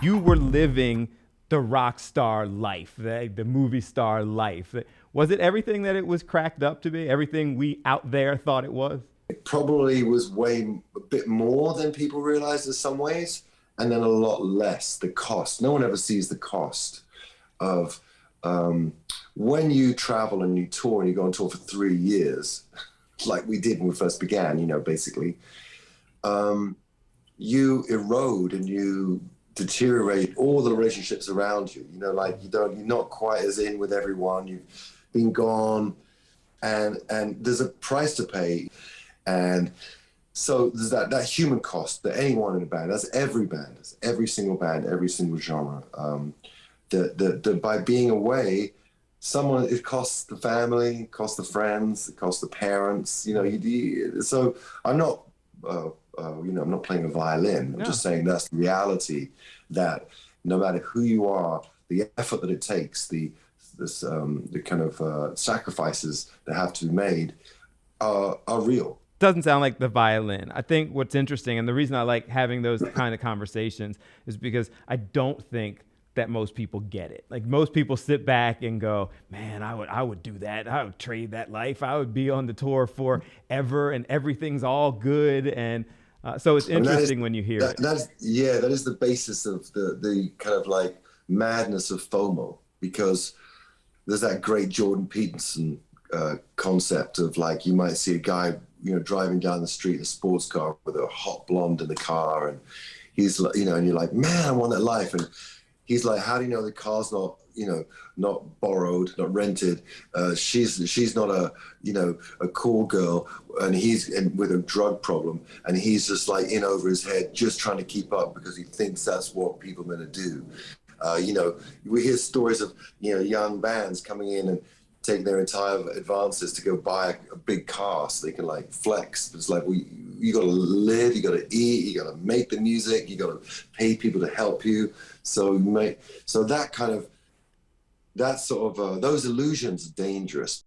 You were living the rock star life, the movie star life. Was it everything that it was cracked up to be? Everything we out there thought it was? It probably was a bit more than people realize in some ways, and then a lot less the cost. No one ever sees the cost of when you travel and you tour and you go on tour for 3 years, like we did when we first began, basically, you erode and you deteriorate all the relationships around you. Like you're not quite as in with everyone. You've been gone, and there's a price to pay. And so there's that human cost that anyone in a band, that's every band, that's every single band, every single genre, that by being away, it costs the family, it costs the friends, it costs the parents, so I'm not, I'm not playing a violin. I'm just saying that's the reality, that no matter who you are, the effort that it takes, the kind of sacrifices that have to be made are real. Doesn't sound like the violin. I think what's interesting, and the reason I like having those kind of conversations, is because I don't think that most people get it. Like, most people sit back and go, man, I would do that. I would trade that life. I would be on the tour forever and everything's all good. And so it's interesting when you hear it. That is the basis of the kind of like madness of FOMO, because there's that great Jordan Peterson concept of, like, you might see a guy driving down the street in a sports car with a hot blonde in the car, and he's like, and you're like, man, I want that life. And he's like, how do you know the car's not not borrowed, not rented? She's not a cool girl, and he's with a drug problem, and he's just like in over his head, just trying to keep up because he thinks that's what people are going to do. We hear stories of young bands coming in and take their entire advances to go buy a big car so they can like flex. It's like, you got to live, you got to eat, you got to make the music, you got to pay people to help you. So that sort of those illusions are dangerous.